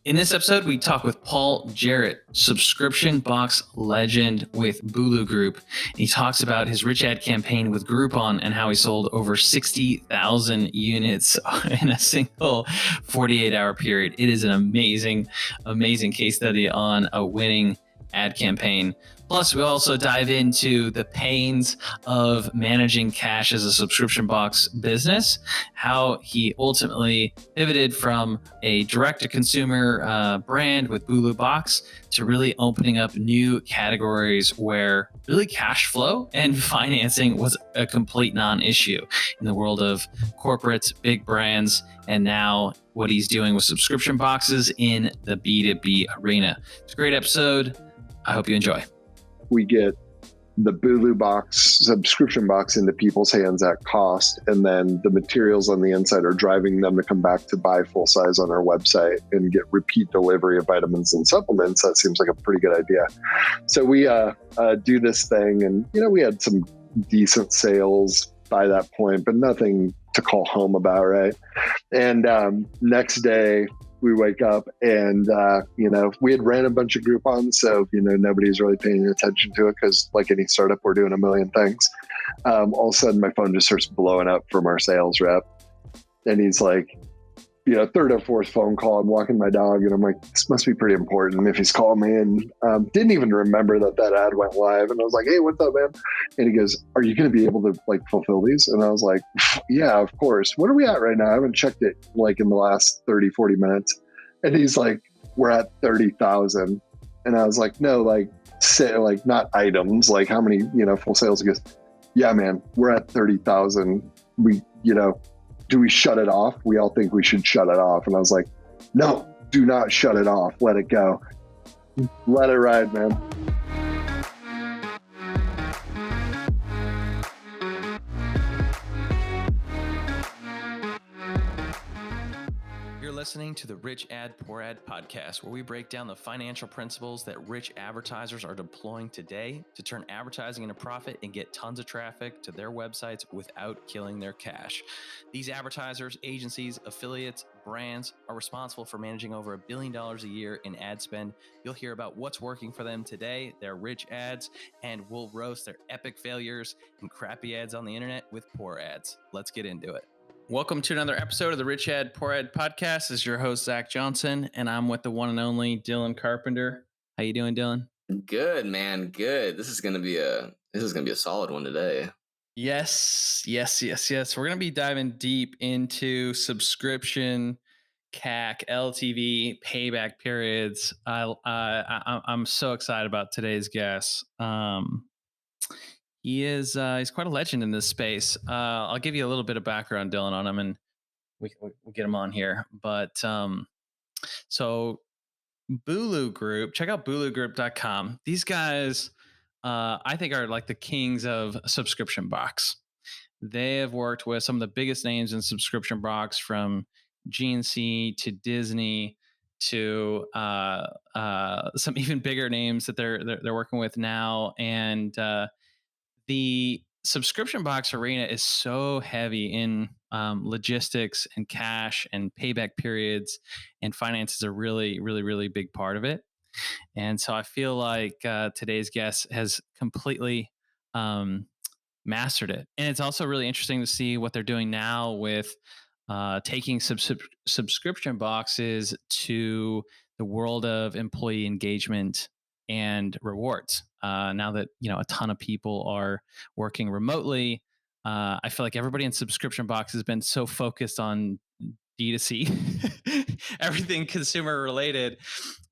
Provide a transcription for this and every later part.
In this episode, we talk with Paul Jarrett, subscription box legend with Bulu Group. He talks about his rich ad campaign with Groupon and how he sold over 60,000 units in a single 48-hour period. It is an amazing, amazing case study on a winning ad campaign. Plus, we also dive into the pains of managing cash as a subscription box business, how he ultimately pivoted from a direct-to-consumer brand with Bulu Box to really opening up new categories where really cash flow and financing was a complete non-issue in the world of corporates, big brands, and now what he's doing with subscription boxes in the B2B arena. It's a great episode. I hope you enjoy. We get the Bulu box subscription box into people's hands at cost, and then the materials on the inside are driving them to come back to buy full size on our website and get repeat delivery of vitamins and supplements. That seems like a pretty good idea. So we do this thing, and we had some decent sales by that point, but nothing to call home about, right? And next day we wake up and, we had ran a bunch of Groupons. So, nobody's really paying attention to it because like any startup, we're doing a million things. All of a sudden my phone just starts blowing up from our sales rep. And he's like, third or fourth phone call, I'm walking my dog and I'm like, this must be pretty important if he's calling me. And didn't even remember that ad went live. And I was like, hey, what's up, man? And he goes, are you going to be able to fulfill these? And I was like, yeah, of course. What are we at right now? I haven't checked it in the last 30, 40 minutes. And he's like, we're at 30,000. And I was like, no, not items, how many, full sales? He goes, yeah, man, we're at 30,000. We, do we shut it off? We all think we should shut it off. And I was like, no, do not shut it off. Let it go. Let it ride, man. Listening to the Rich Ad Poor Ad podcast, where we break down the financial principles that rich advertisers are deploying today to turn advertising into profit and get tons of traffic to their websites without killing their cash. These advertisers, agencies, affiliates, brands are responsible for managing over $1 billion a year in ad spend. You'll hear about what's working for them today, their rich ads, and we'll roast their epic failures and crappy ads on the internet with poor ads. Let's get into it. Welcome to another episode of the Rich Ad Poor Ad podcast. This is your host, Zach Johnson, and I'm with the one and only Dylan Carpenter. How you doing, Dylan? Good, man. Good. This is gonna be a solid one today. Yes. We're gonna be diving deep into subscription, CAC, LTV, payback periods. I'm so excited about today's guest. He's quite a legend in this space. I'll give you a little bit of background, Dylan, on him, and we'll get him on here. But so Bulu Group, check out bulugroup.com. These guys, I think, are like the kings of subscription box. They have worked with some of the biggest names in subscription box, from GNC to Disney to some even bigger names that they're working with now, and the subscription box arena is so heavy in logistics and cash and payback periods, and finance is a really, really, really big part of it. And so I feel like today's guest has completely mastered it. And it's also really interesting to see what they're doing now with taking subscription boxes to the world of employee engagement and rewards. Now that a ton of people are working remotely, I feel like everybody in subscription box has been so focused on D2C, everything consumer related,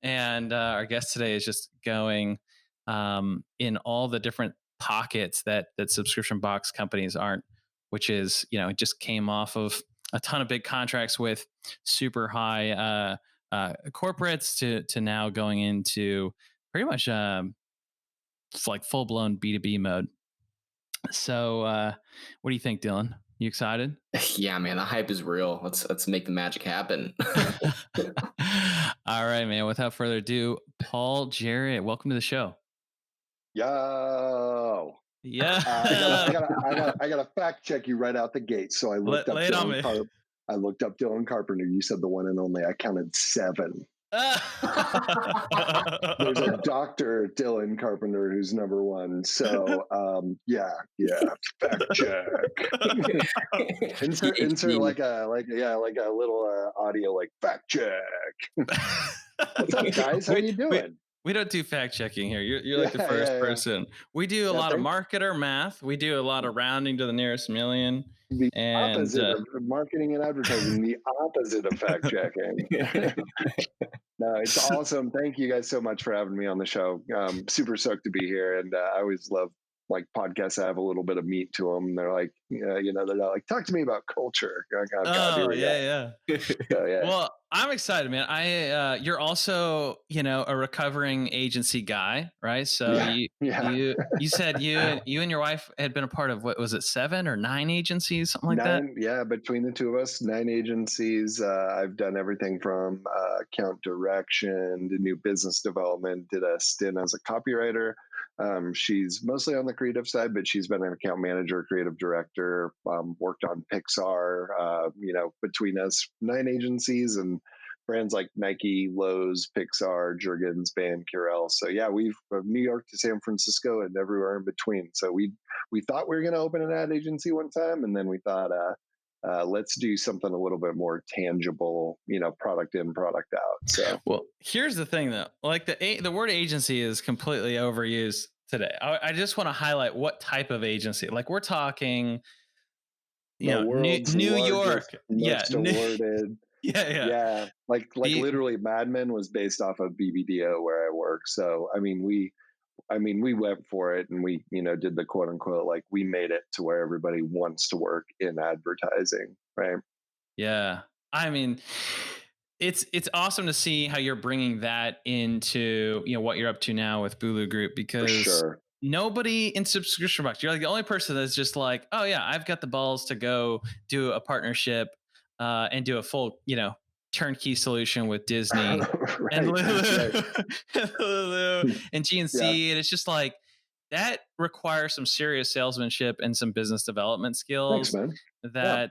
and our guest today is just going in all the different pockets that subscription box companies aren't, which is it just came off of a ton of big contracts with super high corporates to now going into pretty much like full blown B2B mode. So what do you think, Dylan? You excited? Yeah, man, the hype is real. Let's make the magic happen. All right, man. Without further ado, Paul Jarrett, welcome to the show. Yo. Yeah. I gotta fact check you right out the gate. So I looked up Dylan Carpenter. You said the one and only. I counted 7. There's a Dr. Dylan Carpenter who's number one. So yeah, fact check. insert like a little audio like fact check. What's up, guys? How you doing? We don't do fact checking here. You're like the Yeah, first yeah, yeah. person. We do a lot of marketer math. We do a lot of rounding to the nearest million. The And opposite of marketing and advertising, the opposite of fact checking. No, it's awesome. Thank you guys so much for having me on the show. Super stoked to be here. And I always love like podcasts that have a little bit of meat to them. They're like, they're not like, talk to me about culture. Like, oh, God, here we go. So, yeah. Well, I'm excited, man. You're also, a recovering agency guy, right? So you said you and your wife had been a part of, what was it, 7 or 9 agencies, something like that? Yeah, between the two of us, 9 agencies. I've done everything from account direction to new business development. Did a stint as a copywriter. She's mostly on the creative side, but she's been an account manager, creative director, worked on Pixar, between us, 9 agencies and brands like Nike, Lowe's, Pixar, Jergens, Band, Curel. So yeah, we've from New York to San Francisco and everywhere in between. So we thought we were going to open an ad agency one time, and then we thought, let's do something a little bit more tangible, product in, product out. So, well, here's the thing though, like the word agency is completely overused today. I just want to highlight what type of agency. Like we're talking, New York, awarded. Yeah. Like literally, Mad Men was based off of BBDO where I work. So I mean, we went for it, and we did the quote unquote, like, we made it to where everybody wants to work in advertising, right? Yeah, I mean, it's awesome to see how you're bringing that into what you're up to now with Bulu Group, because nobody in subscription box, you're like the only person that's just like, oh yeah, I've got the balls to go do a partnership and do a full turnkey solution with Disney and Lulu and GNC. And it's just like, that requires some serious salesmanship and some business development skills. Thanks, man. That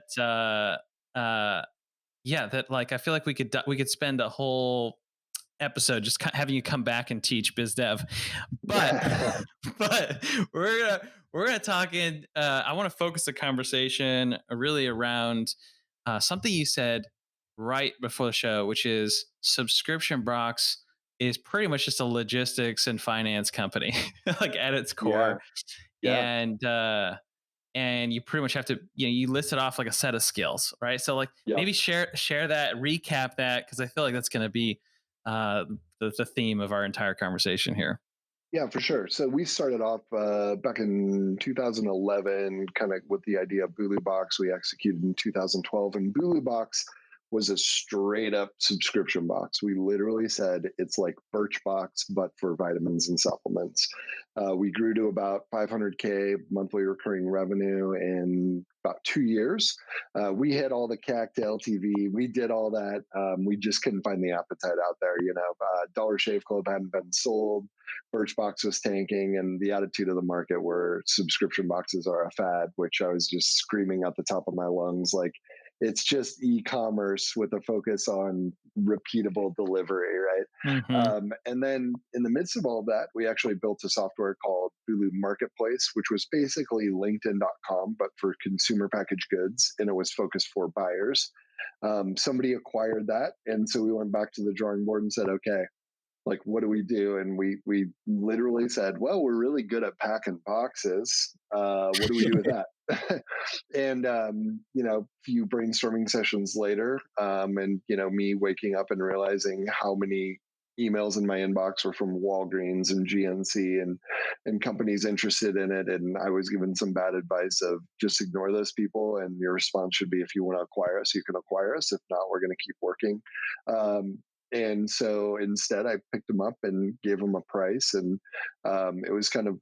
like, I feel like we could spend a whole episode just having you come back and teach biz dev, but we're gonna talk in. I want to focus the conversation really around something you said right before the show, which is Subscription Box is pretty much just a logistics and finance company, like at its core. And you pretty much have to, you listed off like a set of skills, right? So like maybe share that, recap that, because I feel like that's going to be the theme of our entire conversation here. Yeah, for sure. So we started off back in 2011, kind of with the idea of Bulu Box. We executed in 2012, and Bulu Box was a straight up subscription box. We literally said it's like Birchbox, but for vitamins and supplements. We grew to about 500K monthly recurring revenue in about 2 years. We hit all the CAC to LTV. We did all that. We just couldn't find the appetite out there. Dollar Shave Club hadn't been sold. Birchbox was tanking, and the attitude of the market were subscription boxes are a fad, which I was just screaming at the top of my lungs, like, it's just e-commerce with a focus on repeatable delivery, right? Mm-hmm. And then in the midst of all of that, we actually built a software called Bulu Marketplace, which was basically LinkedIn.com, but for consumer packaged goods, and it was focused for buyers. Somebody acquired that, and so we went back to the drawing board and said, okay, like, what do we do? And we literally said, well, we're really good at packing boxes. What do we do with that? And, a few brainstorming sessions later, and, me waking up and realizing how many emails in my inbox were from Walgreens and GNC and companies interested in it. And I was given some bad advice of just ignore those people. And your response should be, if you want to acquire us, you can acquire us. If not, we're going to keep working. And so instead, I picked them up and gave them a price, and it was kind of,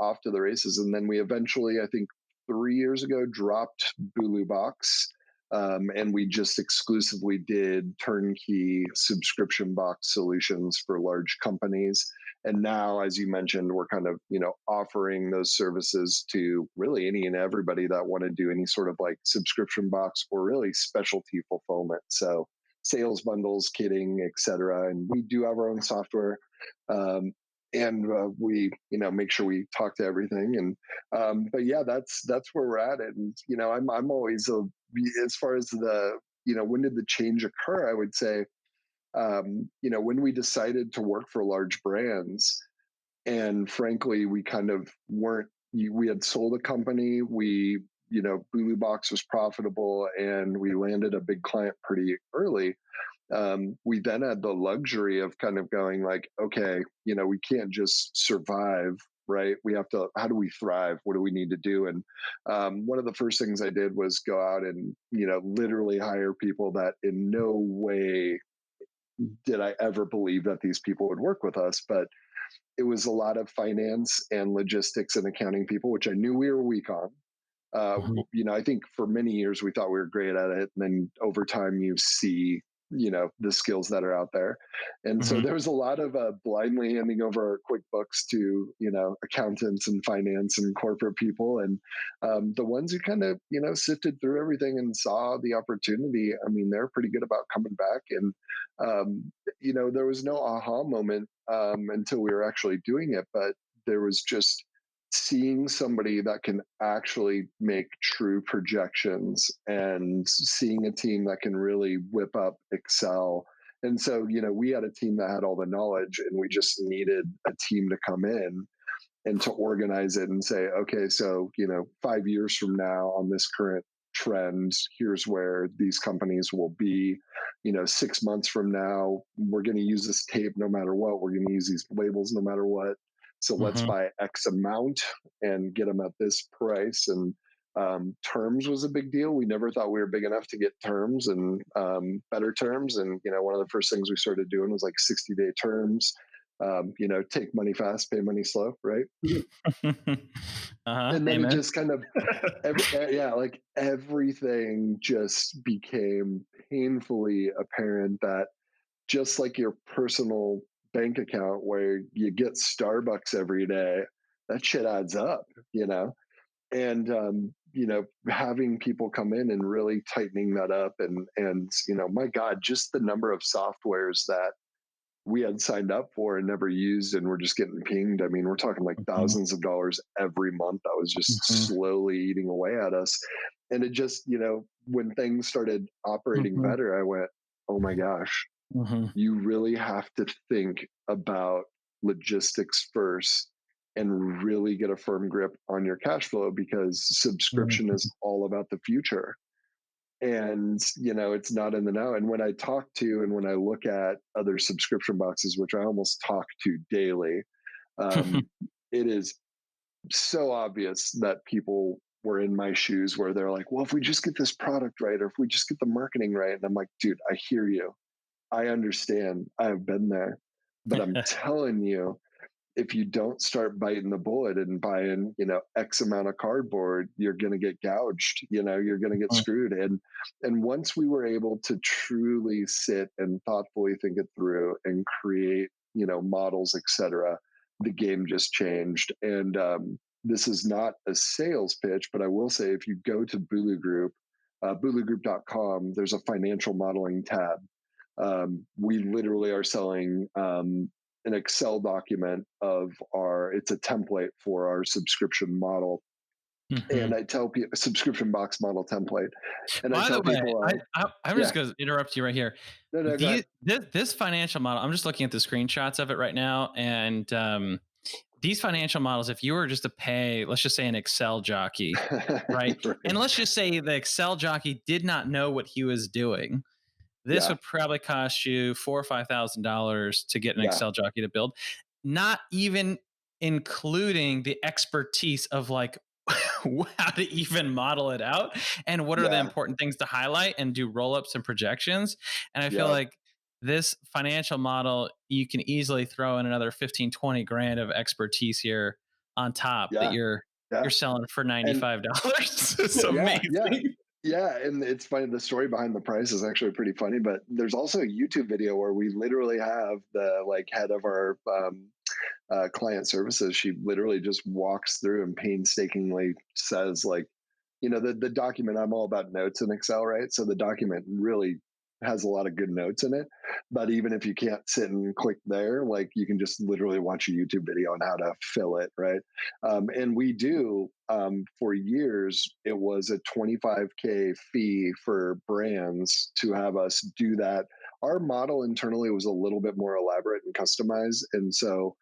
off to the races. And then we eventually, I think 3 years ago, dropped Bulu Box, and we just exclusively did turnkey subscription box solutions for large companies. And now, as you mentioned, we're kind of, offering those services to really any and everybody that want to do any sort of like subscription box or really specialty fulfillment. So sales bundles, kitting, etc. And we do have our own software. Um, and we, make sure we talk to everything. And but yeah, that's where we're at. And I'm always as far as the when did the change occur? I would say when we decided to work for large brands, and frankly, we kind of weren't. We had sold a company. Bulu Box was profitable, and we landed a big client pretty early. We then had the luxury of kind of going like, okay, we can't just survive, right? We have to. How do we thrive? What do we need to do? And one of the first things I did was go out and literally hire people that in no way did I ever believe that these people would work with us, but it was a lot of finance and logistics and accounting people, which I knew we were weak on. Mhm. I think for many years we thought we were great at it. And then over time you see, the skills that are out there. And so Mhm. there was a lot of blindly handing over our QuickBooks to, accountants and finance and corporate people. And the ones who kind of, sifted through everything and saw the opportunity, I mean, they're pretty good about coming back. And, there was no aha moment until we were actually doing it, but there was just seeing somebody that can actually make true projections and seeing a team that can really whip up Excel. And so, we had a team that had all the knowledge and we just needed a team to come in and to organize it and say, okay, so, 5 years from now on this current trend, here's where these companies will be. 6 months from now, we're going to use this tape no matter what. We're going to use these labels no matter what. So let's Mhm. buy X amount and get them at this price. And terms was a big deal. We never thought we were big enough to get terms and better terms. And one of the first things we started doing was like 60-day terms. Take money fast, pay money slow, right? Uh-huh. And then it Amen. just kind of yeah, like everything just became painfully apparent that just like your personal bank account where you get Starbucks every day, that shit adds up, and having people come in and really tightening that up. And my god, just the number of softwares that we had signed up for and never used and we're just getting pinged. I mean, we're talking like Mhm. thousands of dollars every month that was just Mhm. slowly eating away at us. And it just, when things started operating Mhm. better, I went, oh my gosh, Mhm. you really have to think about logistics first and really get a firm grip on your cash flow because subscription Mhm. is all about the future. And it's not in the now. And when I talk to and when I look at other subscription boxes, which I almost talk to daily, um, it is so obvious that people were in my shoes where they're like, well, if we just get this product right, or if we just get the marketing right. And I'm like, dude, I hear you, I understand, I've been there, but I'm telling you, if you don't start biting the bullet and buying, X amount of cardboard, you're going to get gouged, you're going to get screwed. And once we were able to truly sit and thoughtfully think it through and create, models, etc., the game just changed. And this is not a sales pitch, but I will say if you go to Bulu Group, bulugroup.com, there's a financial modeling tab. We literally are selling an Excel document of it's a template for our subscription model. And Mhm. I tell people, subscription box model template. And I By the tell way, people, I'm just yeah, going to interrupt you right here. no, no, go ahead. This financial model, I'm just looking at the screenshots of it right now, and these financial models, if you were just to pay, let's just say an Excel jockey, right? Right. And let's just say the Excel jockey did not know what he was doing. This Yeah, would probably cost you $4,000 or $5,000 to get an yeah, Excel jockey to build, not even including the expertise of like how to even model it out and what are the yeah, important things to highlight and do roll ups and projections. And I feel yeah, like this financial model, you can easily throw in another 15, 20 grand of expertise here on top that yeah, you're yeah. selling for And $95. It's yeah, yeah. amazing. Yeah, and it's funny. The story behind the price is actually pretty funny. But there's also a YouTube video where we literally have the like head of our client services. She literally just walks through and painstakingly says like, the document. I'm all about notes in Excel, right? So the document really has a lot of good notes in it. But even if you can't sit and click there, like you can just literally watch a YouTube video on how to fill it, right? And we do, for years, it was a 25K fee for brands to have us do that. Our model internally was a little bit more elaborate and customized. And so,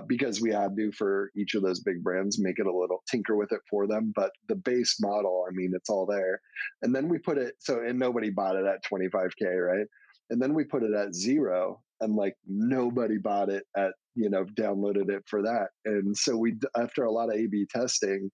because we had to for each of those big brands, make it a little tinker with it for them. But the base model, I mean, it's all there. And then we put it so, and nobody bought it at 25K, right? And then we put it at 0, and like nobody bought it at, downloaded it for that. And so after a lot of A/B testing,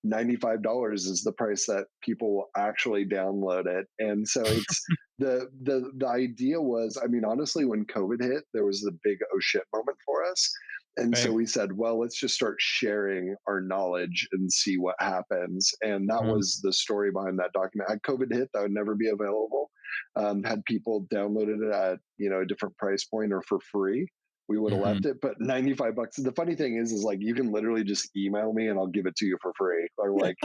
$95 is the price that people will actually download it. And so it's the idea was, I mean, honestly, when COVID hit, there was the big oh shit moment for us. And so Right. we said, well, let's just start sharing our knowledge and see what happens. And that Mhm. was the story behind that document. Had COVID hit, that would never be available. Had people downloaded it at, a different price point or for free, we would have Mhm. left it. But $95. The funny thing is like you can literally just email me and I'll give it to you for free. Or like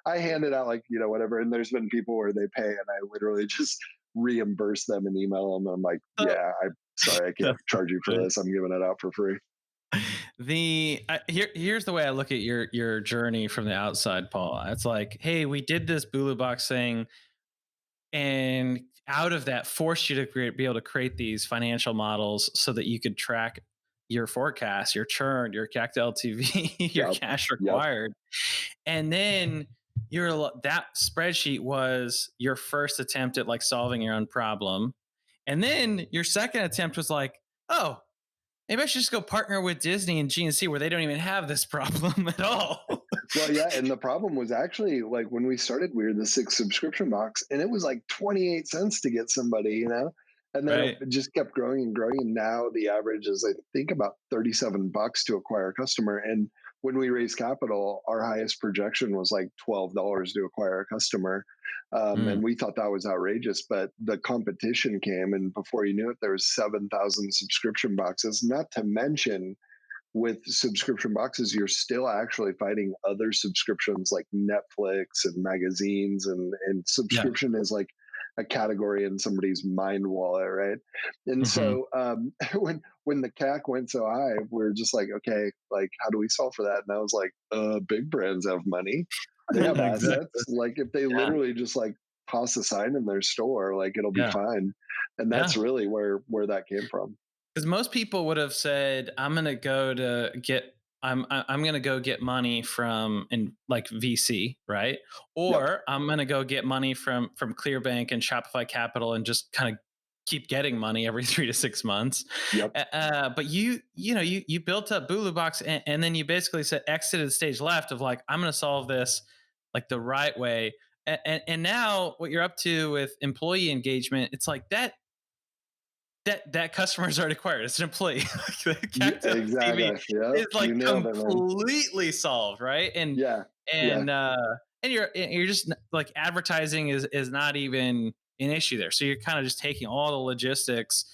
I hand it out like, whatever. And there's been people where they pay and I literally just reimburse them and email them. I'm like, So yeah, I'm sorry, I can't that's charge you for funny. this. I'm giving it out for free. Here's the way I look at your journey from the outside, Paul. It's like, hey, we did this Bulu Box thing, and out of that, forced you to be able to create these financial models so that you could track your forecast, your churn, your CAC to LTV, your Yep. cash Yep. required, and then that spreadsheet was your first attempt at like solving your own problem, and then your second attempt was like, oh, maybe I should just go partner with Disney and GNC where they don't even have this problem at all. Well, yeah, and the problem was actually like when we started, we were the 6 subscription box, and it was like 28 cents to get somebody, and then Right. it just kept growing and growing. And now the average is, I think, about $37 to acquire a customer. And when we raised capital, our highest projection was like $12 to acquire a customer, Mm. and we thought that was outrageous. But the competition came, and before you knew it, there was 7,000 subscription boxes. Not to mention, with subscription boxes, you're still actually fighting other subscriptions like Netflix and magazines, and Yeah. subscription is like a category in somebody's mind wallet, right? And Hmm. so when the CAC went so high, we are just like, okay, like how do we solve for that? And I was like, big brands have money, they have Exactly. assets. Like if they Yeah. literally just like toss a sign in their store, like it'll be Yeah. fine. And that's Yeah. really where that came from. Because most people would have said, "I'm going to go to get." I'm going to go get money from in like VC, right? Yep. Or I'm going to go get money from Clearbank and Shopify Capital and just kind of keep getting money every 3 to 6 months. Yep. But you built up Bulu Box, and then you basically said exited stage left of like, I'm going to solve this like the right way. And now what you're up to with employee engagement, it's like that customer is already acquired. It's an employee. Like the CAC to LTV Exactly. Yeah, is you like nailed it, man. completely solved, right? And Yeah, yeah, and uh, and you're just like advertising is not even an issue there. So you're kind of just taking all the logistics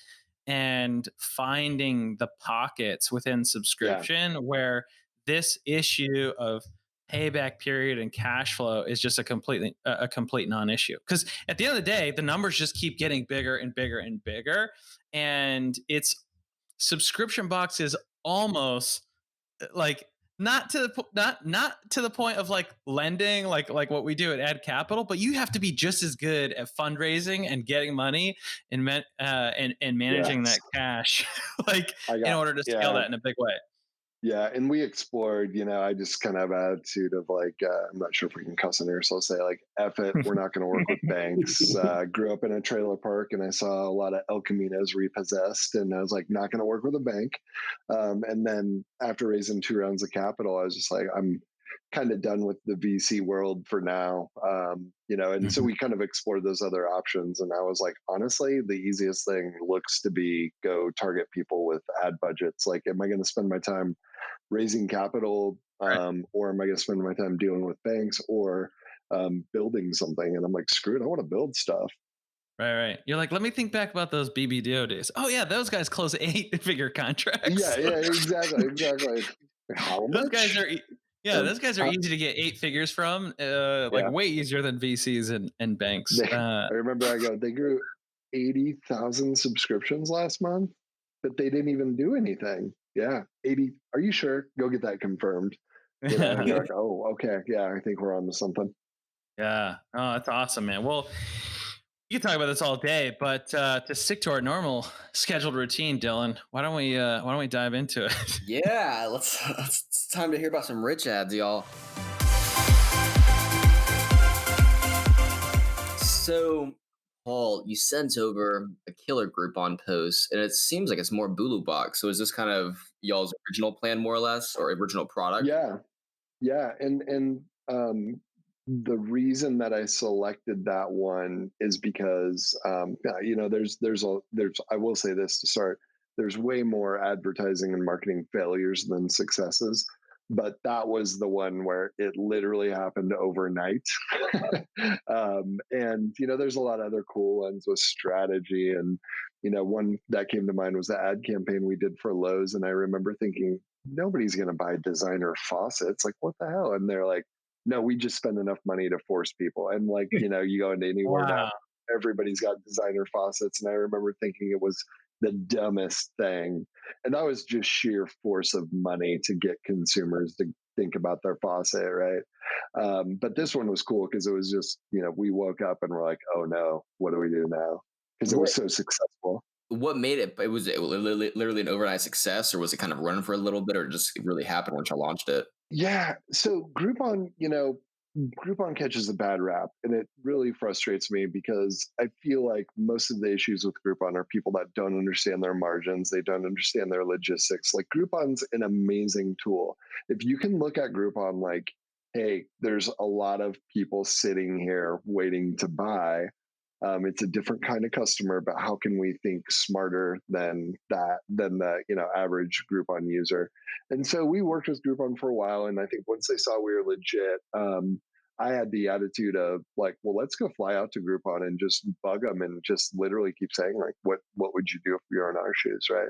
and finding the pockets within yeah, subscription where this issue of payback period and cash flow is just a complete non-issue, because at the end of the day the numbers just keep getting bigger and bigger and bigger, and it's subscription box is almost like not to the point of like lending like what we do at Ad Capital, but you have to be just as good at fundraising and getting money and managing yes. that cash like I in got, order to scale yeah, that in a big way. yeah. And we explored, I just kind of have attitude of like, I'm not sure if we can cuss in here. So I'll say like, F it, we're not going to work with banks. Grew up in a trailer park and I saw a lot of El Caminos repossessed, and I was like, not going to work with a bank. And then after raising 2 rounds of capital, I was just like, I'm kind of done with the VC world for now. And so Mhm. we kind of explored those other options. And I was like, honestly, the easiest thing looks to be go target people with ad budgets. Like, am I going to spend my time raising capital, Right. or am I going to spend my time dealing with banks or building something? And I'm like, screw it, I want to build stuff. Right. You're like, let me think back about those BBDO days. Oh yeah, those guys close 8-figure Yeah, contracts. yeah, exactly, exactly. How Those guys much? are, yeah, Um, those guys are how, easy to get 8 figures from. Like yeah, way easier than VCs and banks. I remember I go, they grew 80,000 subscriptions last month, but they didn't even do anything. Yeah, 80. Are you sure? Go get that confirmed. And you're like, oh, okay, yeah, I think we're on to something. Yeah. Oh, that's awesome, man. Well, you can talk about this all day, but to stick to our normal scheduled routine, Dylan, why don't we dive into it? Yeah, it's time to hear about some rich ads, y'all. So, Paul, you sent over a killer Groupon post, and it seems like it's more Bulu Box. So, is this kind of y'all's original plan, more or less, or original product? Yeah, yeah, and the reason that I selected that one is because there's I will say this to start. There's way more advertising and marketing failures than successes, but that was the one where it literally happened overnight. And there's a lot of other cool ones with strategy, and one that came to mind was the ad campaign we did for Lowe's, and I remember thinking, nobody's going to buy designer faucets. Like, what the hell? And they're like, no, we just spend enough money to force people. And like, you go into anywhere now, Wow. everybody's got designer faucets. And I remember thinking it was the dumbest thing. And that was just sheer force of money to get consumers to think about their faucet, right? But this one was cool because it was just, we woke up and we're like, oh no, what do we do now? Because it What was so successful. what made it? Was it literally an overnight success, or was it kind of running for a little bit, or just it really happened once I launched it? Yeah. So Groupon catches a bad rap, and it really frustrates me because I feel like most of the issues with Groupon are people that don't understand their margins. They don't understand their logistics. Like, Groupon's an amazing tool. If you can look at Groupon like, hey, there's a lot of people sitting here waiting to buy. It's a different kind of customer, but how can we think smarter than the average Groupon user? And so we worked with Groupon for a while, and I think once they saw we were legit, I had the attitude of like, well, let's go fly out to Groupon and just bug them and just literally keep saying like, what would you do if you're in our shoes, right?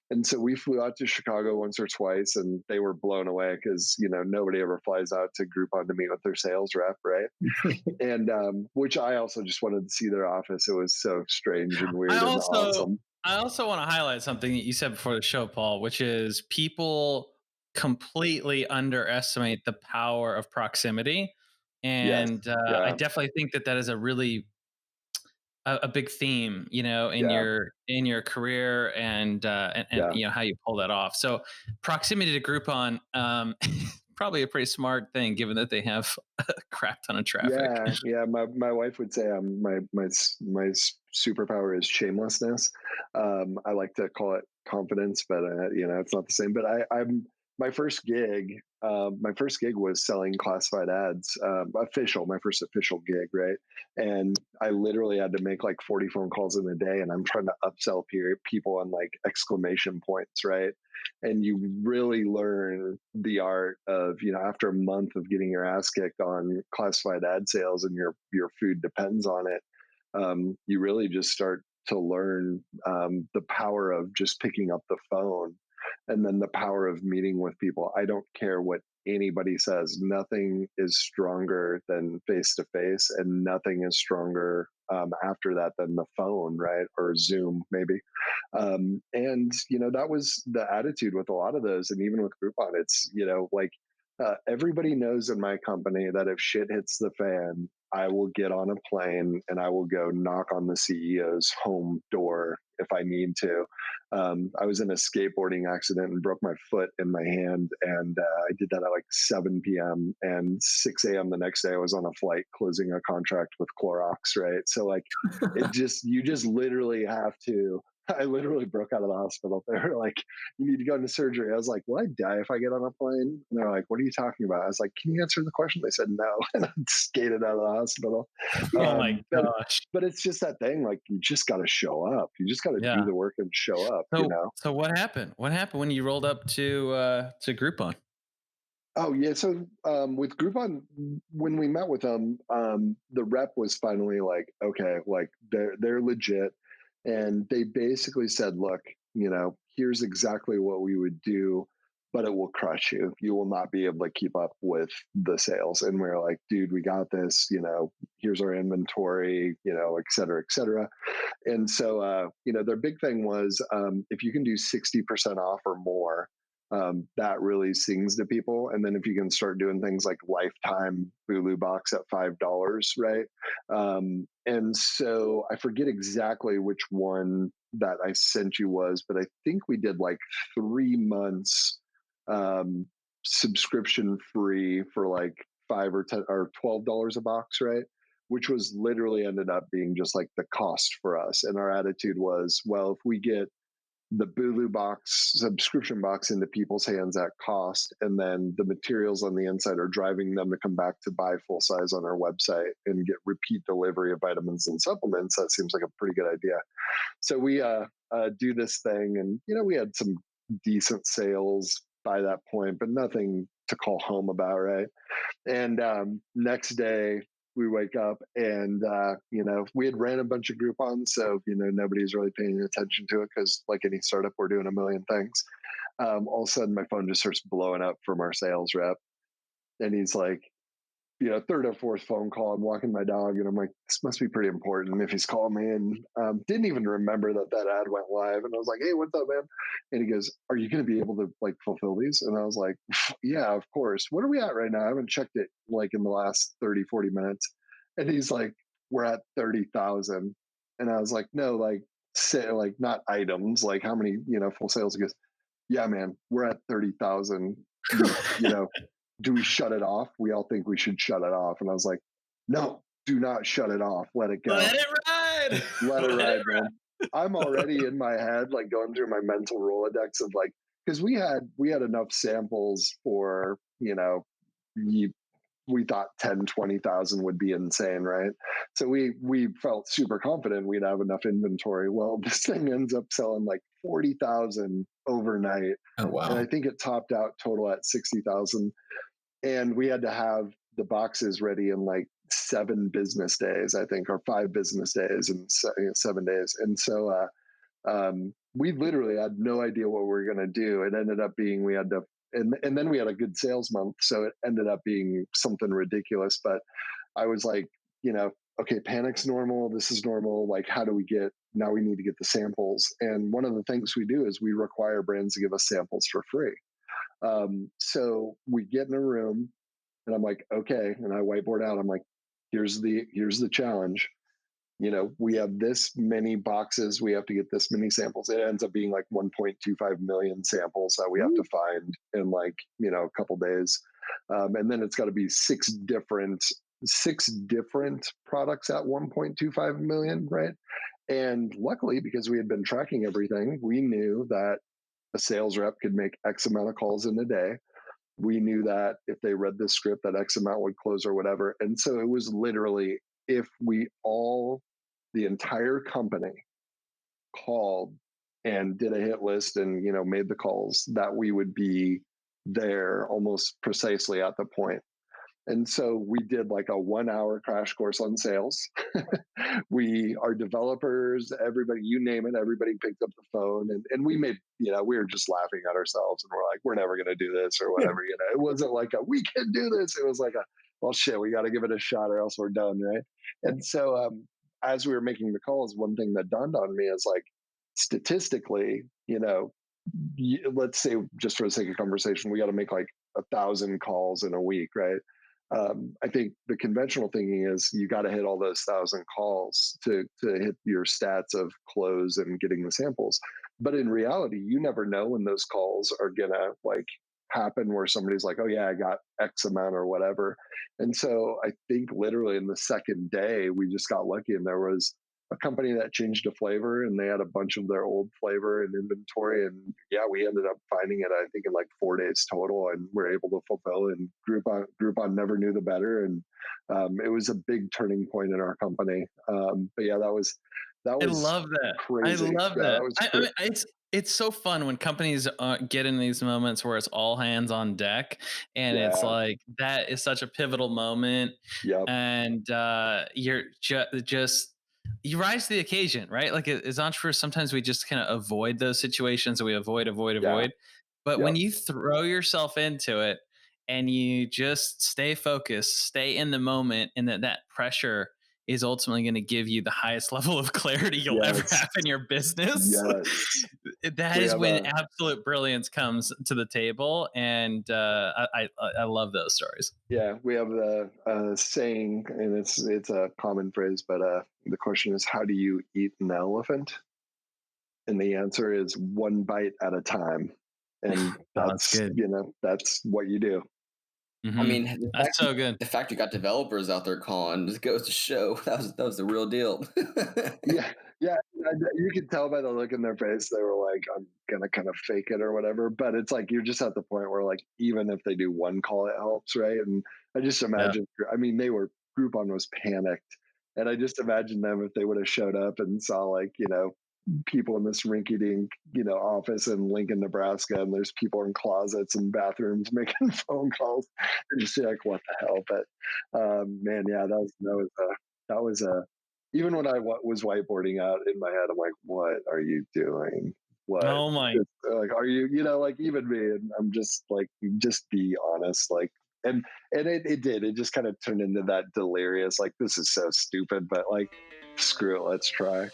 And so we flew out to Chicago once or twice, and they were blown away because nobody ever flies out to Groupon to meet with their sales rep, right? And which I also just wanted to see their office. It was so strange and I weird and also awesome. I also want to highlight something that you said before the show, Paul, which is people completely underestimate the power of proximity, Yes. and I Yeah. definitely think that that is a really a big theme, Yeah. in your career, and Yeah. how you pull that off. So proximity to Groupon, probably a pretty smart thing, given that they have a crap ton of traffic. Yeah. Yeah. My wife would say my superpower is shamelessness. I like to call it confidence, but it's not the same. But I'm my first gig. My first gig was selling classified ads. My first official gig, right? And I literally had to make like 40 phone calls in a day, and I'm trying to upsell people on like exclamation points, right? And you really learn the art of after a month of getting your ass kicked on classified ad sales, and your food depends on it. You really just start to learn the power of just picking up the phone, and then the power of meeting with people. I don't care what anybody says. Nothing is stronger than face to face, and nothing is stronger after that than the phone, right? Or Zoom, maybe. And that was the attitude with a lot of those, and even with Groupon, it's like everybody knows in my company that if shit hits the fan, I will get on a plane and I will go knock on the CEO's home door if I need to. I was in a skateboarding accident and broke my foot in my hand, and I did that at like 7 p.m. and 6 a.m. the next day. I was on a flight closing a contract with Clorox, right? So like, you just literally have to. I literally broke out of the hospital. They were like, "You need to go into surgery." I was like, "Will I die if I get on a plane?" And they're like, "What are you talking about?" I was like, "Can you answer the question?" They said no, and I skated out of the hospital. Oh my But gosh. it's just that thing. Like, you just got to show up. You just got to do Yeah. the work and show up. So what happened? What happened when you rolled up to Groupon? Oh yeah. So with Groupon, when we met with them, the rep was finally like, okay, like they're legit, and they basically said, look, here's exactly what we would do, but it will crush you. You will not be able to keep up with the sales. And we're like, dude, we got this, here's our inventory, et cetera, et cetera. And so, their big thing was if you can do 60% off or more, that really sings to people. And then if you can start doing things like lifetime Bulu box at $5, right? And so I forget exactly which one that I sent you was, but I think we did like 3 months um, subscription free for like 5 or $10 or $12 a box, right? Which was literally ended up being just like the cost for us. And our attitude was, well, if we get the Bulu box subscription box into people's hands at cost, and then the materials on the inside are driving them to come back to buy full size on our website and get repeat delivery of vitamins and supplements, that seems like a pretty good idea. So we do this thing, and we had some decent sales by that point, but nothing to call home about, right? And next day we wake up and, we had ran a bunch of Groupons. So, nobody's really paying attention to it because like any startup, we're doing a million things. All of a sudden my phone just starts blowing up from our sales rep. And he's like, third or fourth phone call. I'm walking my dog and I'm like, this must be pretty important if he's calling me. And didn't even remember that ad went live. And I was like, hey, what's up, man? And he goes, are you going to be able to like fulfill these? And I was like, yeah, of course. What are we at right now? I haven't checked it like in the last 30, 40 minutes. And he's like, we're at 30,000. And I was like, no, like, say, like not items, like how many, full sales? He goes, yeah, man, we're at 30,000. You know, do we shut it off? We all think we should shut it off. And I was like, no, do not shut it off. Let it go. Let it ride. Let it ride, man. I'm already in my head, like going through my mental Rolodex of like, because we had enough samples for, we thought 10, 20,000 would be insane, right? So we felt super confident we'd have enough inventory. Well, this thing ends up selling like 40,000 overnight. Oh, wow. And I think it topped out total at 60,000. And we had to have the boxes ready in like 7 business days, I think, or 5 business days and 7 days. And so we literally had no idea what we were going to do. It ended up being we had to, and then we had a good sales month. So it ended up being something ridiculous. But I was like, okay, panic's normal. This is normal. Like, how do we now we need to get the samples. And one of the things we do is we require brands to give us samples for free. So we get in a room and I'm like, okay. And I whiteboard out, I'm like, here's the challenge. We have this many boxes. We have to get this many samples. It ends up being like 1.25 million samples that we have to find in like, a couple days. And then it's got to be 6 different products at 1.25 million. Right. And luckily, because we had been tracking everything, we knew that a sales rep could make X amount of calls in a day. We knew that if they read the script, that X amount would close or whatever. And so it was literally, if the entire company called and did a hit list and, made the calls, that we would be there almost precisely at the point. And so we did like a 1-hour crash course on sales. Our developers, everybody, you name it, everybody picked up the phone and we made, we were just laughing at ourselves and we're like, we're never going to do this or whatever. It wasn't like we can do this. It was like well, shit, we got to give it a shot or else we're done. Right. And so as we were making the calls, one thing that dawned on me is like, statistically, let's say just for the sake of conversation, we got to make like 1,000 calls in a week. Right. I think the conventional thinking is you got to hit all those 1,000 calls to hit your stats of close and getting the samples. But in reality, you never know when those calls are gonna like happen where somebody's like, oh yeah, I got X amount or whatever. And so I think literally in the second day, we just got lucky and there was a company that changed a flavor and they had a bunch of their old flavor in inventory. And yeah, we ended up finding it, I think in like 4 days total, and we're able to fulfill, and Groupon never knew the better. And it was a big turning point in our company. But yeah, that was I love that. crazy. I love Yeah, that. I mean, it's so fun when companies get in these moments where it's all hands on deck, and it's like that is such a pivotal moment. Yep. And you're just you rise to the occasion, right? Like as entrepreneurs, sometimes we just kind of avoid those situations, and we avoid. But when Yep. you throw yourself into it and you just stay focused, stay in the moment, and that pressure is ultimately going to give you the highest level of clarity you'll ever Yes. have in your business. Yes. That We is have when a absolute brilliance comes to the table, and I love those stories. yeah, we have a saying, and it's a common phrase, but the question is, how do you eat an elephant? And the answer is one bite at a time. And Oh, that's that's, good. that's what you do. I Hmm. mean, the That's fact you so good. the fact you got developers out there calling just goes to show that was the real deal. Yeah, yeah, you could tell by the look in their face. They were like, "I'm gonna kind of fake it or whatever." But it's like you're just at the point where, like, even if they do one call, it helps, right? And I just Yeah. imagine. I mean, Groupon was panicked, and I just imagine them if they would have showed up and saw, like, people in this rinky-dink, office in Lincoln, Nebraska, and there's people in closets and bathrooms making phone calls. And just like, what the hell? But man, yeah, that was a even when I was whiteboarding out in my head, I'm like, what are you doing? What? Oh my. Like, are you, like even me? And I'm just like, just be honest. Like, and it did. It just kind of turned into that delirious, like, this is so stupid, but like, screw it, let's try,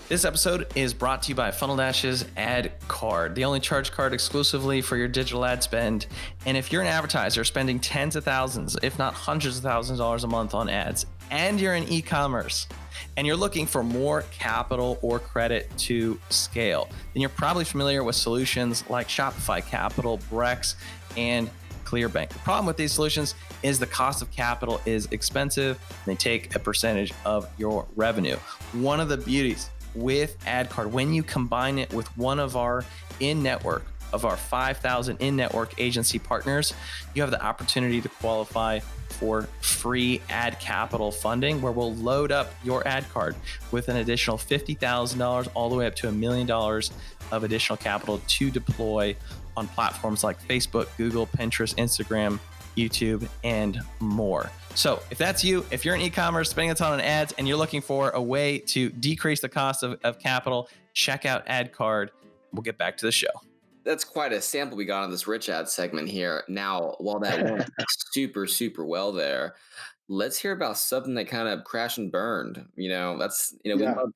This episode is brought to you by Funnel Dash's Ad Card, the only charge card exclusively for your digital ad spend. And if you're an advertiser spending tens of thousands, if not hundreds of thousands of dollars a month on ads, and you're in e-commerce, and you're looking for more capital or credit to scale, then you're probably familiar with solutions like Shopify Capital, Brex, and ClearBank. The problem with these solutions is the cost of capital is expensive, and they take a percentage of your revenue. One of the beauties with AdCard, when you combine it with one of our in-network, of our 5,000 in-network agency partners, you have the opportunity to qualify for free ad capital funding, where we'll load up your ad card with an additional $50,000 all the way up to $1 million of additional capital to deploy on platforms like Facebook, Google, Pinterest, Instagram, YouTube, and more. So if that's you, if you're in e-commerce, spending a ton on ads, and you're looking for a way to decrease the cost of capital, check out AdCard. We'll get back to the show. That's quite a sample we got on this rich ad segment here. Now, while that went super, super well there, let's hear about something that kind of crashed and burned. We Yeah, love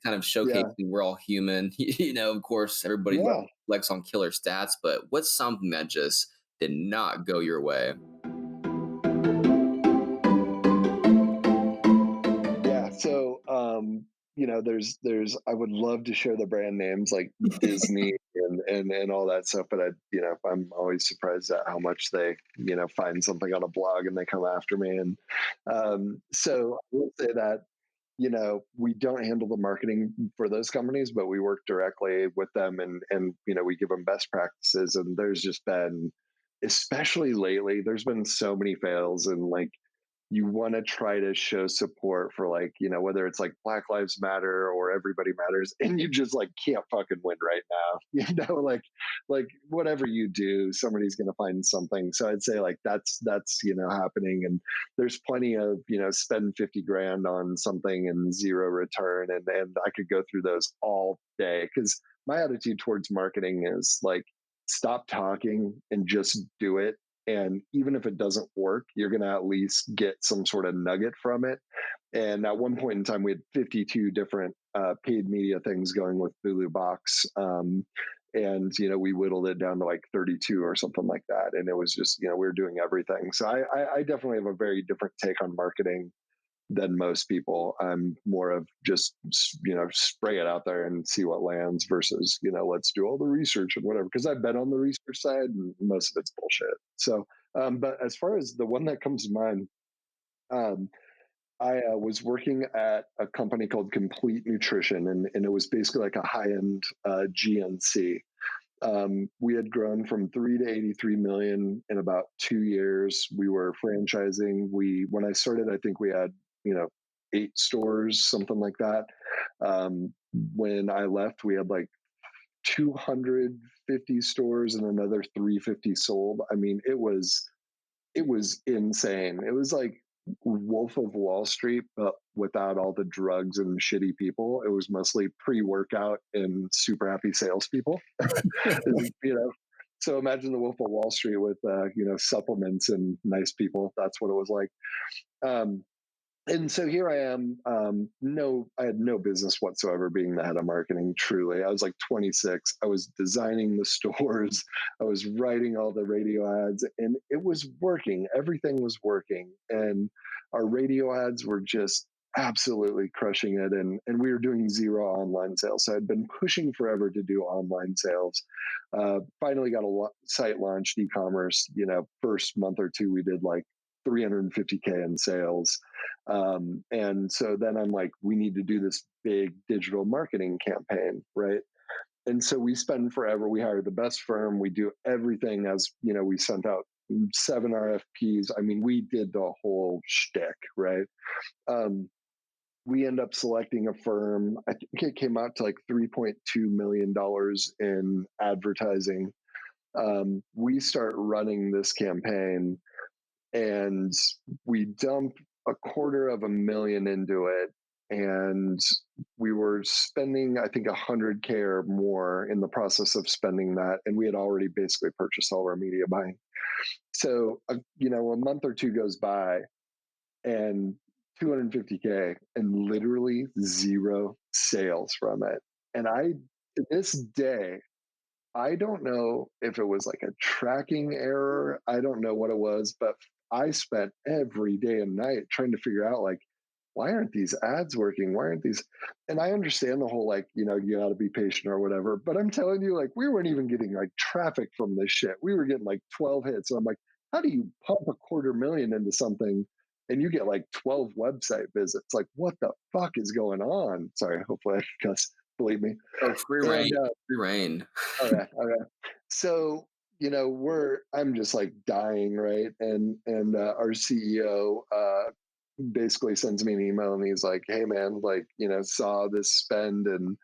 kind of yeah, showcasing we're all human. Of course, everybody loves yeah. to flex on killer stats, but what's something that just did not go your way? Yeah. So, there's I would love to share the brand names like Disney and all that stuff, but I'm always surprised at how much they, find something on a blog and they come after me. And so I will say that, we don't handle the marketing for those companies, but we work directly with them, and we give them best practices. And there's just been, especially lately, there's been so many fails, and like, you want to try to show support for, like, whether it's like Black Lives Matter or Everybody Matters, and you just like can't fucking win right now. Like whatever you do, somebody's going to find something. So I'd say, like, that's happening. And there's plenty of, spend 50 grand on something and zero return, and I could go through those all day, because my attitude towards marketing is like, stop talking and just do it. And even if it doesn't work, you're going to at least get some sort of nugget from it. And at one point in time, we had 52 different paid media things going with Bulu Box. And, we whittled it down to like 32 or something like that. And it was just, we were doing everything. So I definitely have a very different take on marketing than most people. I'm more of just, spray it out there and see what lands versus, let's do all the research and whatever. Because I've been on the research side and most of it's bullshit. So, but as far as the one that comes to mind, um, I was working at a company called Complete Nutrition, and it was basically like a high end GNC. We had grown from 3 to 83 million in about 2 years. We were franchising. When I started, I think we had, 8 stores, something like that. When I left, we had like 250 stores and another 350 sold. I mean, it was insane. It was like Wolf of Wall Street, but without all the drugs and shitty people. It was mostly pre-workout and super happy salespeople. you know, So imagine the Wolf of Wall Street with supplements and nice people. That's what it was like. Um, and so here I am. I had no business whatsoever being the head of marketing. Truly, I was like 26. I was designing the stores. I was writing all the radio ads, and it was working. Everything was working, and our radio ads were just absolutely crushing it. And we were doing zero online sales. So I'd been pushing forever to do online sales. Finally got a site launched, e-commerce. First month or two, we did like 350K in sales. And so then I'm like, we need to do this big digital marketing campaign, right? And so we spend forever. We hire the best firm. We do everything we sent out 7 RFPs. I mean, we did the whole shtick, right? Um, we end up selecting a firm. I think it came out to like $3.2 million in advertising. We start running this campaign and we dump $250,000 into it, and we were spending I think 100K or more in the process of spending that, and we had already basically purchased all our media buying. So a month or two goes by and 250K and literally zero sales from it. And to this day, I don't know if it was like a tracking error. I don't know what it was, but I spent every day and night trying to figure out like, why aren't these ads working? Why aren't these? And I understand the whole like, you got to be patient or whatever. But I'm telling you, like, we weren't even getting like traffic from this shit. We were getting like 12 hits. So I'm like, how do you pump $250,000 into something and you get like 12 website visits? Like, what the fuck is going on? Sorry, hopefully I can cuss. Believe me. Oh, free And reign, free reign. okay. So, I'm just like dying, right? And our CEO basically sends me an email and he's like, "Hey man, like, saw this spend and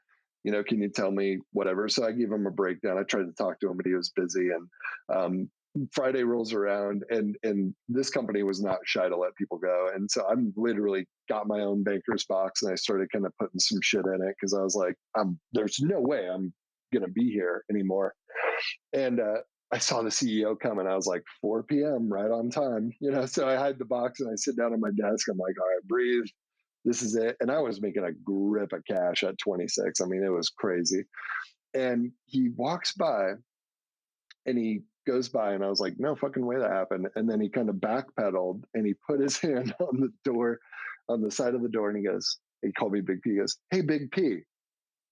can you tell me whatever?" So I give him a breakdown. I tried to talk to him, but he was busy. And Friday rolls around, and this company was not shy to let people go. And so I'm literally got my own banker's box, and I started kind of putting some shit in it because I was like, there's no way I'm gonna be here anymore. And I saw the CEO come, and I was like, 4 p.m. right on time, So I hide the box and I sit down at my desk. I'm like, all right, breathe. This is it. And I was making a grip of cash at 26. I mean, it was crazy. And he walks by and he goes by, and I was like, no fucking way that happened. And then he kind of backpedaled and he put his hand on the door, on the side of the door, and he called me Big P. He goes, "Hey, Big P,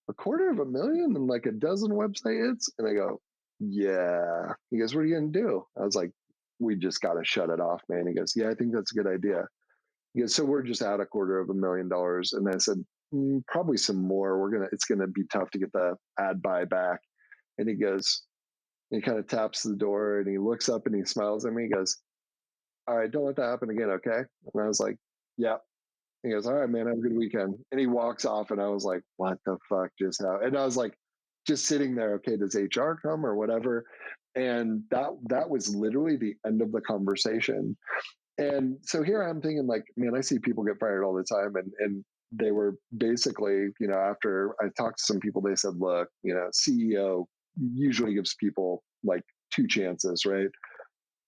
$250,000 and like a dozen website hits?" And I go, "Yeah." He goes, "What are you gonna do?" I was like, "We just gotta shut it off, man." He goes, "Yeah, I think that's a good idea." He goes, "So we're just out $250,000." And I said, Probably some more. It's gonna be tough to get the ad buy back." And he kind of taps the door and he looks up and he smiles at me. He goes, "All right, don't let that happen again, okay?" And I was like, "Yeah." He goes, "All right, man, have a good weekend." And he walks off, and I was like, "What the fuck just happened?" And I was like, just sitting there, okay, does HR come or whatever? And that was literally the end of the conversation. And so here I'm thinking, like, man, I see people get fired all the time. And they were basically, after I talked to some people, they said, look, CEO usually gives people like 2 chances, right?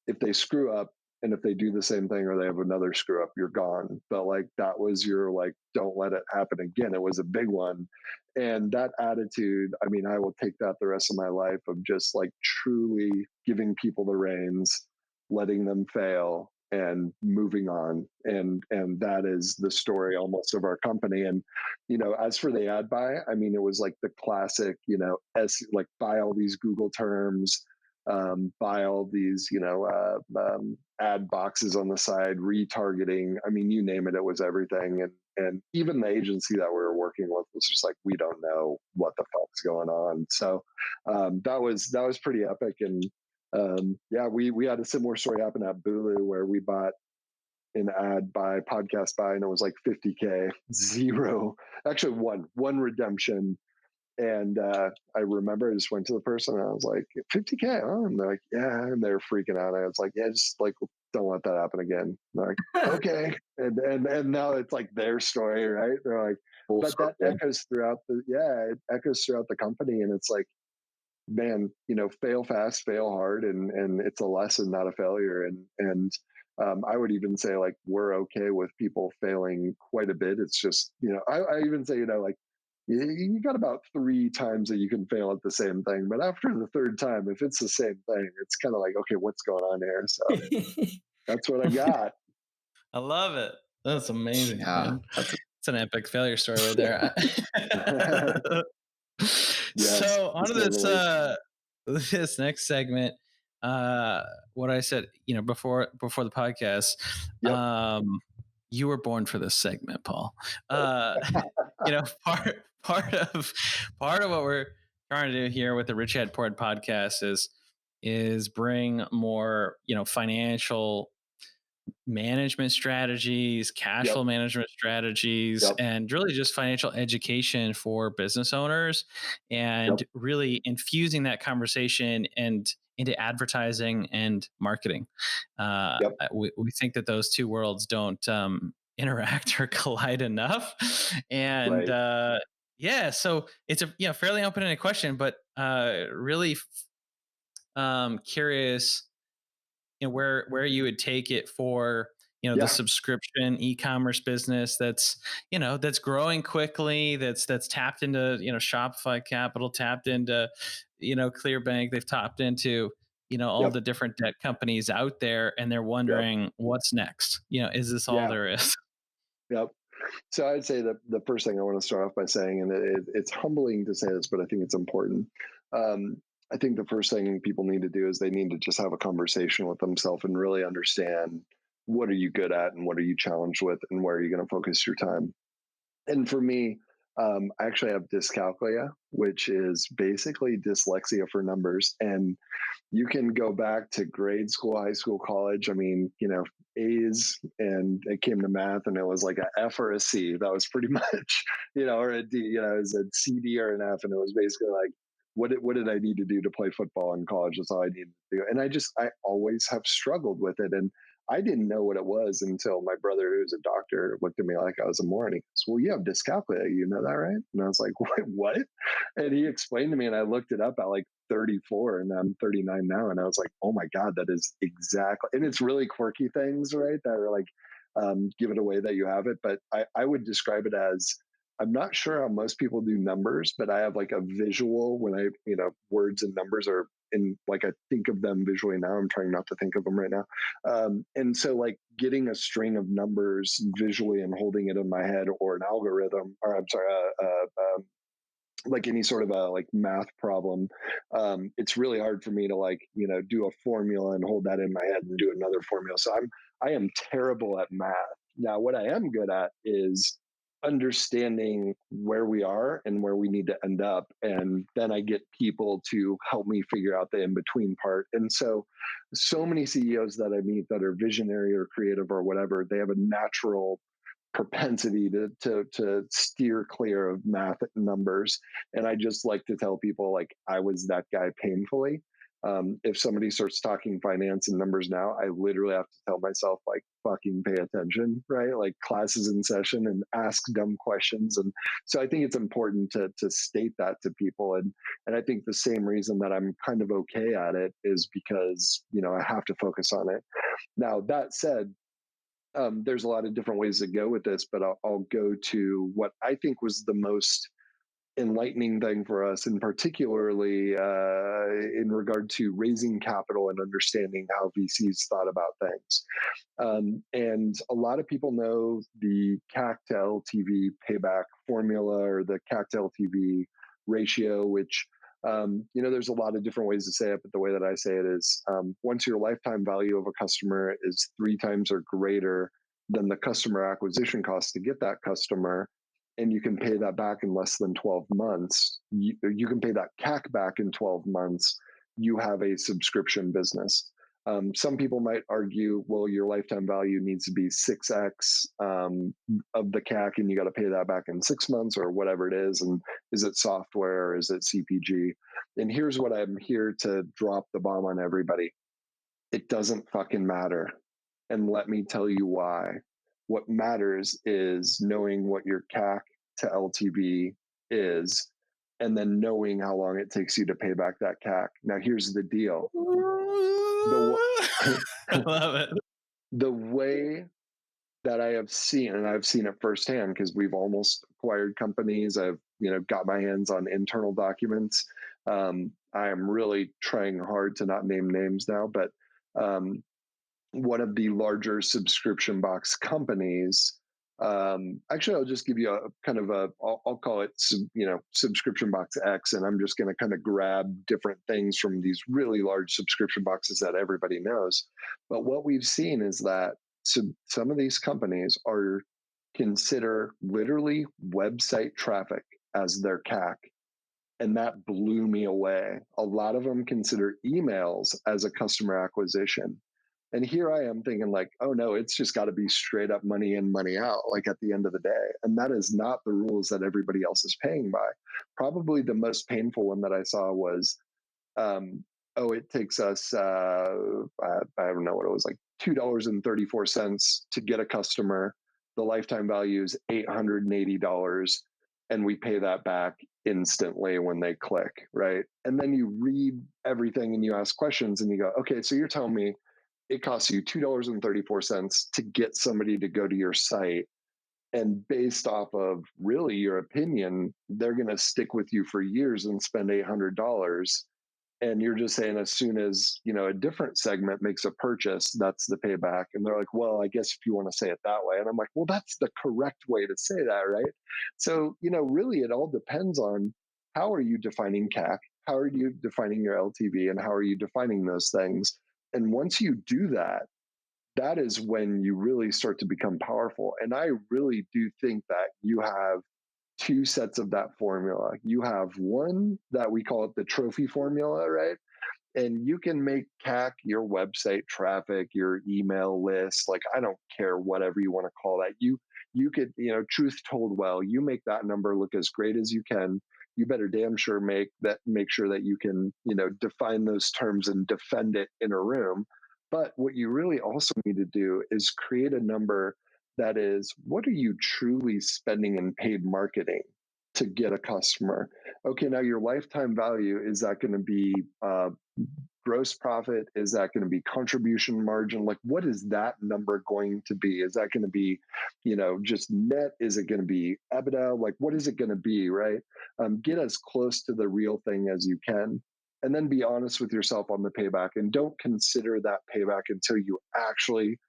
If they screw up, and if they do the same thing or they have another screw up, you're gone. But like, that was your like, don't let it happen again. It was a big one. And that attitude, I mean, I will take that the rest of my life, of just like truly giving people the reins, letting them fail and moving on. And that is the story almost of our company. And as for the ad buy, I mean, it was like the classic, like, buy all these Google terms, buy all these, ad boxes on the side, retargeting. I mean, you name it, it was everything. And even the agency that we were working with was just like, we don't know what the fuck's going on. So that was pretty epic. And yeah, we had a similar story happen at Bulu, where we bought an ad by podcast buy, and it was like 50K, zero, actually one redemption. And I remember I just went to the person and I was like, 50K, huh? And they're like, yeah. And they're freaking out. And I was like, yeah, just like, don't let that happen again. And they're like, okay. And now it's like their story, right? They're like, Full but that circle. echoes throughout it echoes throughout the company. And it's like, man, fail fast, fail hard, and it's a lesson, not a failure. And I would even say like we're okay with people failing quite a bit. It's just I even say like you got about 3 times that you can fail at the same thing, but after the third time, if it's the same thing, it's kind of like, okay, what's going on here? So that's what I got. I love it. That's amazing, Yeah, man. that's It's an epic failure story right there. Yes, So to on to say the this least. this next segment. What I said, before the podcast, Yep. you were born for this segment, Paul. Uh, you know, part of what we're trying to do here with the Rich Dad Poor Dad podcast is bring more, financial management strategies, cash Yep. flow management strategies, Yep. and really just financial education for business owners, Yep. and really infusing that conversation and into advertising and marketing. Yep. We think that those two worlds don't interact or collide enough, and Right. yeah, so it's a fairly open-ended question, but really curious where you would take it for the Yeah. subscription e-commerce business that's growing quickly, that's tapped into Shopify Capital, tapped into Clearbank, they've tapped into all Yep. the different debt companies out there, and they're Yep. wondering what's next. Is this all Yeah. there is? Yep. So I'd say that the first thing I want to start off by saying, and it's humbling to say this, but I think it's important. I think the first thing people need to do is they need to just have a conversation with themselves and really understand what are you good at and what are you challenged with and where are you going to focus your time. And for me, I actually have dyscalculia, which is basically dyslexia for numbers. And you can go back to grade school, high school, college. I mean, A's, and it came to math, and it was like a F or a C. That was pretty much, or a D. It was a C, D, or an F, and it was basically like, what did I need to do to play football in college? That's all I needed to do. And I always have struggled with it, and I didn't know what it was until my brother, who's a doctor, looked at me like I was a moron. He goes, "Well, you have dyscalculia. You know that, right?" And I was like, What?" And he explained to me, and I looked it up at like 34, and I'm 39 now. And I was like, oh my God, that is exactly. And it's really quirky things, right? That are like, give it away that you have it. But I would describe it as, I'm not sure how most people do numbers, but I have like a visual when words and numbers are in, like, I think of them visually now. I'm trying not to think of them right now. And so like getting a string of numbers visually and holding it in my head, or an algorithm, or I'm sorry, like any sort of a like math problem, it's really hard for me to like do a formula and hold that in my head and do another formula. So I am terrible at math. Now what I am good at is understanding where we are and where we need to end up, and then I get people to help me figure out the in between part. And so many CEOs that I meet that are visionary or creative or whatever, they have a natural propensity to steer clear of math numbers. And I just like to tell people, like, I was that guy painfully. If somebody starts talking finance and numbers now, I literally have to tell myself, like, fucking pay attention, right? Like, classes in session, and ask dumb questions. And so I think it's important to state that to people. And I think the same reason that I'm kind of okay at it is because I have to focus on it. Now that said, there's a lot of different ways to go with this, but I'll go to what I think was the most enlightening thing for us, and particularly in regard to raising capital and understanding how VCs thought about things. And a lot of people know the CAC to LTV payback formula, or the CAC to LTV ratio, which there's a lot of different ways to say it, but the way that I say it is, once your lifetime value of a customer is 3 times or greater than the customer acquisition cost to get that customer, and you can pay that back in less than 12 months, you can pay that CAC back in 12 months, you have a subscription business. Some people might argue, well, your lifetime value needs to be 6x of the CAC, and you got to pay that back in 6 months or whatever it is. And is it software or is it CPG? And here's what I'm here to drop the bomb on everybody: it doesn't fucking matter. And let me tell you why. What matters is knowing what your CAC to LTV is, and then knowing how long it takes you to pay back that CAC. Now, here's the deal. I love it. The way that I have seen, and I've seen it firsthand because we've almost acquired companies. I've, got my hands on internal documents. I am really trying hard to not name names now, but um, one of the larger subscription box companies. Actually, I'll just give you a kind of I'll call it, subscription box X, and I'm just going to kind of grab different things from these really large subscription boxes that everybody knows. But what we've seen is that some of these companies are consider literally website traffic as their CAC. And that blew me away. A lot of them consider emails as a customer acquisition. And here I am thinking, like, oh no, it's just got to be straight up money in, money out, like at the end of the day. And that is not the rules that everybody else is paying by. Probably the most painful one that I saw was, it takes us, I don't know what it was, like $2.34 to get a customer. The lifetime value is $880, and we pay that back instantly when they click, right? And then you read everything and you ask questions and you go, okay, so you're telling me it costs you $2.34 to get somebody to go to your site. And based off of really your opinion, they're going to stick with you for years and spend $800. And you're just saying as soon as, a different segment makes a purchase, that's the payback. And they're like, well, I guess if you want to say it that way. And I'm like, well, that's the correct way to say that, right? So, really it all depends on how are you defining CAC? How are you defining your LTV? And how are you defining those things? And once you do that, that is when you really start to become powerful. And I really do think that you have two sets of that formula. You have one that we call it the trophy formula, right? And you can make CAC your website traffic, your email list, like I don't care, whatever you want to call that. You could, truth told well, you make that number look as great as you can. You better damn sure make sure that you can, define those terms and defend it in a room. But what you really also need to do is create a number that is, what are you truly spending in paid marketing to get a customer? Okay, now your lifetime value, is that going to be gross profit? Is that going to be contribution margin? Like, what is that number going to be? Is that going to be, just net? Is it going to be EBITDA? Like, what is it going to be, right? Get as close to the real thing as you can. And then be honest with yourself on the payback, and don't consider that payback until you actually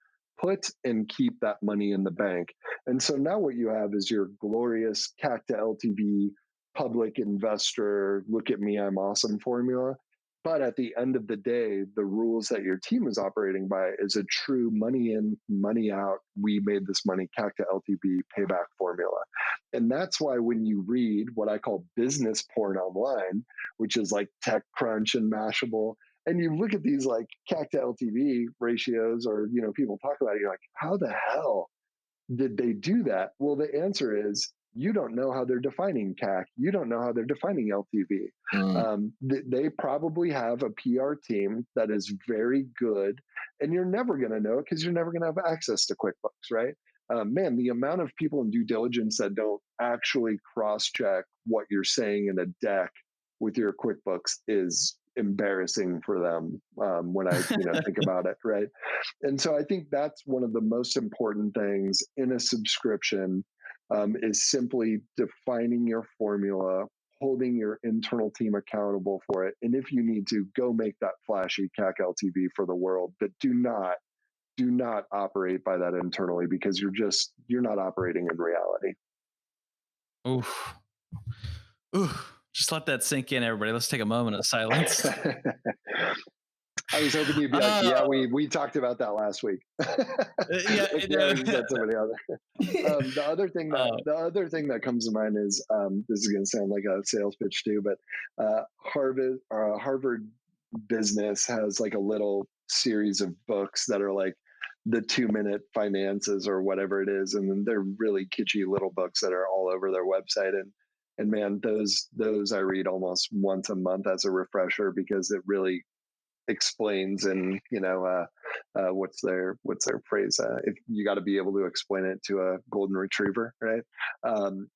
put and keep that money in the bank. And so now what you have is your glorious CAC to LTV public investor, look at me, I'm awesome formula. But at the end of the day, the rules that your team is operating by is a true money in, money out. We made this money, CAC to LTV payback formula. And that's why when you read what I call business porn online, which is like TechCrunch and Mashable, and you look at these like CAC to LTV ratios, or, people talk about it, you're like, how the hell did they do that? Well, the answer is, you don't know how they're defining CAC. You don't know how they're defining LTV. They probably have a PR team that is very good, and you're never going to know it because you're never going to have access to QuickBooks, right? Man, the amount of people in due diligence that don't actually cross-check what you're saying in a deck with your QuickBooks is embarrassing for them when I think about it, right? And so I think that's one of the most important things in a subscription, is simply defining your formula, holding your internal team accountable for it. And if you need to, go make that flashy CAC LTV for the world, but do not operate by that internally, because you're not operating in reality. Oof. Oof. Just let that sink in, everybody. Let's take a moment of silence. I was hoping you'd be like, yeah, we talked about that last week. Yeah, somebody else. The other thing that comes to mind is, this is going to sound like a sales pitch too, but Harvard Business has like a little series of books that are like the 2-minute finances or whatever it is, and then they're really kitschy little books that are all over their website. And man, those I read almost once a month as a refresher, because explains, and what's their phrase? If you got to be able to explain it to a golden retriever, right?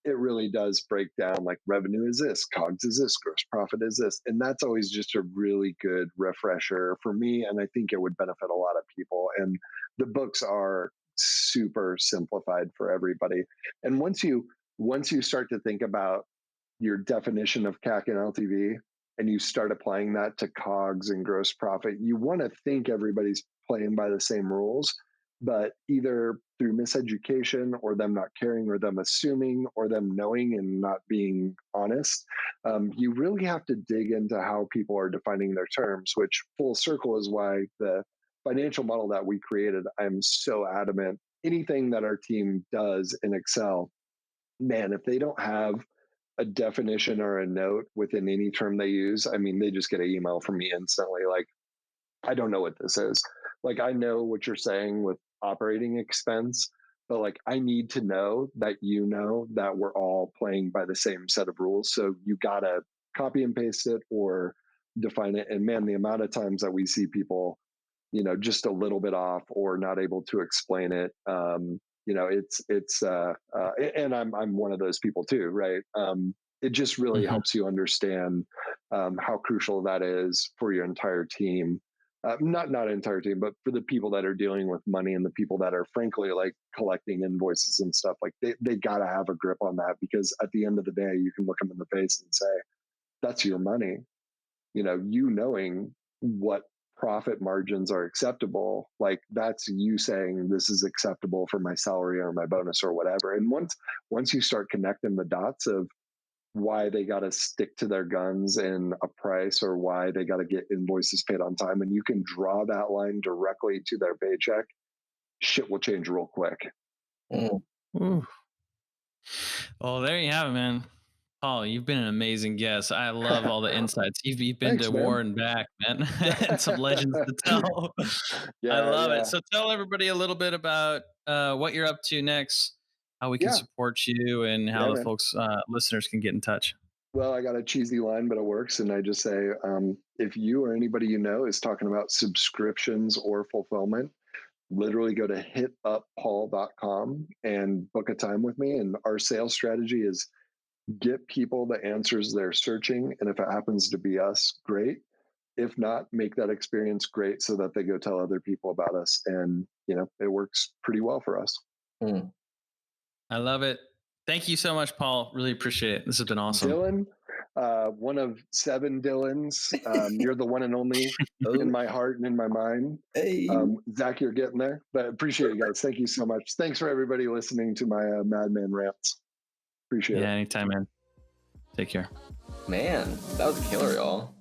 It really does break down like revenue is this, COGS is this, gross profit is this, and that's always just a really good refresher for me, and I think it would benefit a lot of people. And the books are super simplified for everybody. And once you start to think about your definition of CAC and LTV, and you start applying that to COGS and gross profit, you want to think everybody's playing by the same rules, but either through miseducation or them not caring or them assuming or them knowing and not being honest, you really have to dig into how people are defining their terms, which full circle is why the financial model that we created, I'm so adamant. Anything that our team does in Excel, man, if they don't have a definition or a note within any term they use, I mean, they just get an email from me instantly. Like, I don't know what this is. Like, I know what you're saying with operating expense, but like, I need to know that that we're all playing by the same set of rules. So you got to copy and paste it or define it. And man, the amount of times that we see people, just a little bit off or not able to explain it, and I'm one of those people too, right? It just really helps you understand how crucial that is for your entire team. Not entire team, but for the people that are dealing with money and the people that are frankly like collecting invoices and stuff. Like they got to have a grip on that, because at the end of the day, you can look them in the face and say, that's your money. Knowing what profit margins are acceptable, like that's you saying this is acceptable for my salary or my bonus or whatever. And once you start connecting the dots of why they got to stick to their guns in a price or why they got to get invoices paid on time, and you can draw that line directly to their paycheck, shit will change real quick. Ooh. Well, there you have it, man. Paul, you've been an amazing guest. I love all the insights. You've been Thanks, to man. war and back, man, and some legends to tell. I love it. So tell everybody a little bit about what you're up to next, how we can support you, and how the folks, listeners can get in touch. Well, I got a cheesy line, but it works. And I just say, if you or anybody is talking about subscriptions or fulfillment, literally go to hitupaul.com and book a time with me. And our sales strategy is get people the answers they're searching. And if it happens to be us, great. If not, make that experience great so that they go tell other people about us. And, it works pretty well for us. I love it. Thank you so much, Paul. Really appreciate it. This has been awesome. Dylan, one of 7 Dylans. You're the one and only in my heart and in my mind. Hey. Zach, you're getting there. But appreciate it, guys. Thank you so much. Thanks for everybody listening to my Madman rants. Appreciate it. Yeah, anytime, man. Take care. Man, that was a killer, y'all.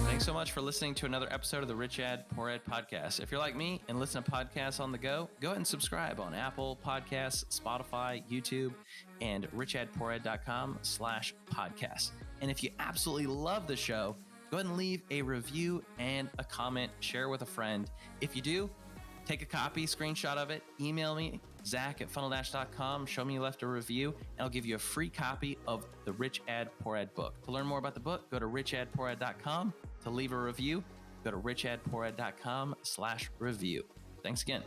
Thanks so much for listening to another episode of the Rich Dad Poor Dad podcast. If you're like me and listen to podcasts on the go ahead and subscribe on Apple Podcasts, Spotify, YouTube, and richdadpoorad.com/podcast. And if you absolutely love the show, go ahead and leave a review and a comment, share with a friend. If you do, take a copy, screenshot of it, email me, Zach@funneldash.com, show me you left a review, and I'll give you a free copy of the Rich Dad Poor Dad book. To learn more about the book, go to richdadpoorad.com. To leave a review, go to richdadpoorad.com/review. Thanks again.